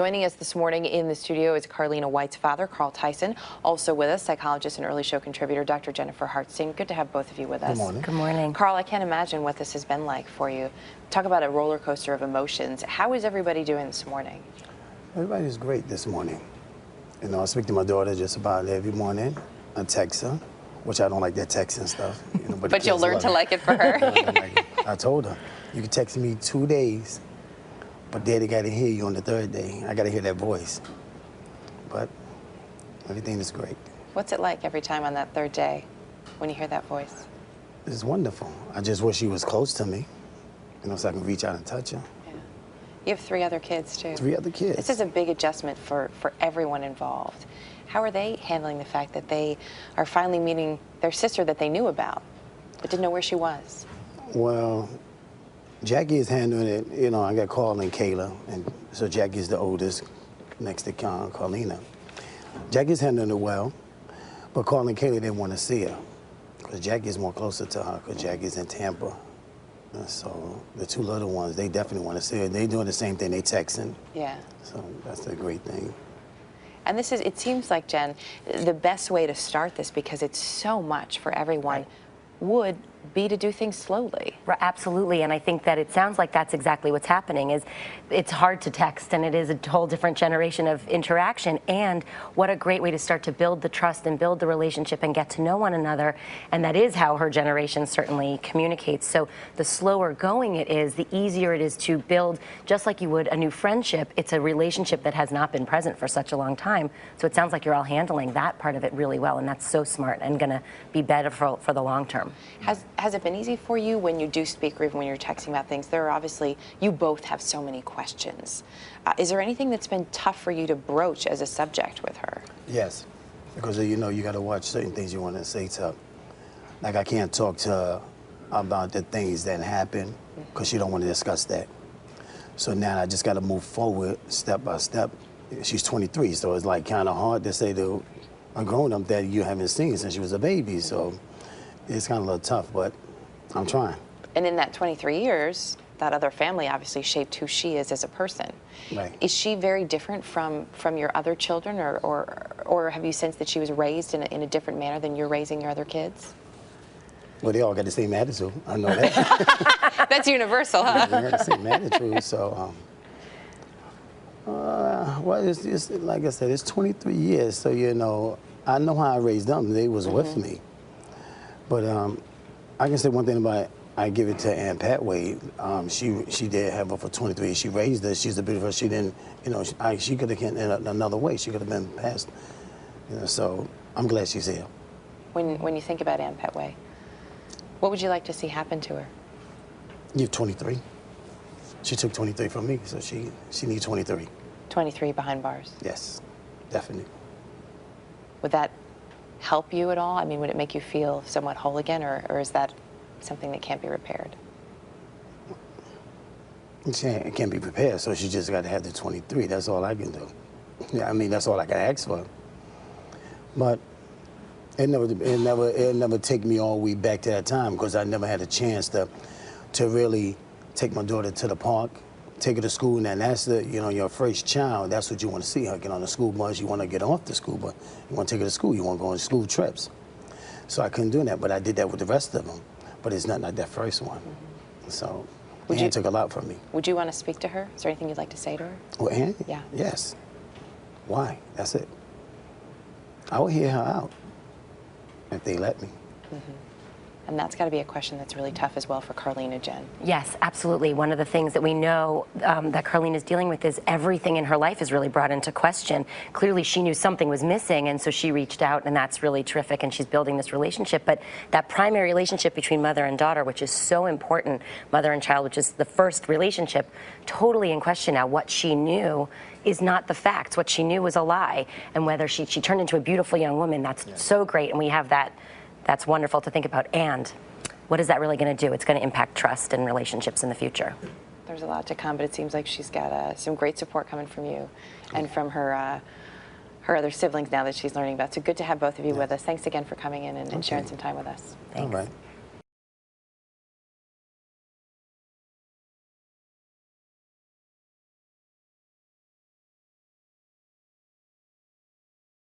Joining us this morning in the studio is Carlina White's father, Carl Tyson. Also with us, psychologist and early show contributor, Dr. Jennifer Hartstein. Good to have both of you with us. Good morning. Good morning. Carl, I can't imagine what this has been like for you. Talk about a roller coaster of emotions. How is everybody doing this morning? Everybody's great this morning. You know, I speak to my daughter just about every morning. I text her, which I don't like that texting stuff. You know, but you'll learn to like it for her. I told her, you can text me 2 days, but Daddy got to hear you on the third day. I got to hear that voice. But everything is great. What's it like every time on that third day when you hear that voice? It's wonderful. I just wish she was close to me, you know, so I can reach out and touch her. Yeah. You have 3 other kids, too. 3 other kids. This is a big adjustment for everyone involved. How are they handling the fact that they are finally meeting their sister that they knew about, but didn't know where she was? Well, Jackie is handling it. You know, I got Carl and Kayla, and so Jackie's the oldest, next to Carlina. Jackie's handling it well, but Carl and Kayla didn't want to see her because Jackie's more closer to her because Jackie's in Tampa. And so the 2 little ones, they definitely want to see her. They doing the same thing. They texting. Yeah. So that's a great thing. And this is, it seems like, Jen, the best way to start this, because it's so much for everyone, would be to do things slowly. Absolutely, and I think that it sounds like that's exactly what's happening. Is it's hard to text, and it is a whole different generation of interaction, and what a great way to start to build the trust and build the relationship and get to know one another, and that is how her generation certainly communicates. So the slower going it is, the easier it is to build, just like you would a new friendship. It's a relationship that has not been present for such a long time, so it sounds like you're all handling that part of it really well, and that's so smart and going to be better for the long term. Has it been easy for you when you do speak or even when you're texting about things? There are obviously, you both have so many questions. Is there anything that's been tough for you to broach as a subject with her? Yes, because you know you got to watch certain things you want to say to her. Like I can't talk to her about the things that happened because she don't want to discuss that. So now I just got to move forward step by step. She's 23, so it's like kind of hard to say to a grown-up that you haven't seen since she was a baby. So it's kind of a little tough, but I'm trying. And in that 23 years, that other family obviously shaped who she is as a person. Right. Is she very different from your other children, or have you sensed that she was raised in a different manner than you're raising your other kids? Well, they all got the same attitude. I know that. That's universal, huh? They got the same attitude, so, well, it's like I said, it's 23 years, so, you know, I know how I raised them. They was with me. But I can say one thing about it. I give it to Aunt Patway. She did have her for 23 years. She raised her. She's a beautiful. She didn't, you know, she could have gone in another way. She could have been passed. You know, so I'm glad she's here. When you think about Aunt Patway, what would you like to see happen to her? You have 23. She took 23 from me, so she needs 23. 23 behind bars. Yes, definitely. Would that help you at all? I mean, would it make you feel somewhat whole again, or is that something that can't be repaired? It can't be repaired, so she just got to have the 23. That's all I can do. Yeah, I mean, that's all I can ask for. But it never take me all the way back to that time because I never had a chance to really take my daughter to the park, take her to school, and that's the, you know, your first child, that's what you want to see her, get on the school bus, you want to get off the school bus, you want to take her to school, you want to go on school trips. So I couldn't do that, but I did that with the rest of them. But it's not like that first one. So Ann took a lot from me. Would you want to speak to her? Is there anything you'd like to say to her? Well, Ann? Yeah. Yes. Why? That's it. I would hear her out if they let me. And that's got to be a question that's really tough as well for Carlina, Jen. Yes, absolutely. One of the things that we know that Carlina is dealing with is everything in her life is really brought into question. Clearly, she knew something was missing, and so she reached out, and that's really terrific, and she's building this relationship. But that primary relationship between mother and daughter, which is so important, mother and child, which is the first relationship, totally in question now. What she knew is not the facts. What she knew was a lie, and whether she turned into a beautiful young woman, that's so great, and we have that. That's wonderful to think about. And what is that really going to do? It's going to impact trust and relationships in the future. There's a lot to come, but it seems like she's got some great support coming from you and from her other siblings now that she's learning about. So good to have both of you with us. Thanks again for coming in and sharing some time with us. Thanks. All right.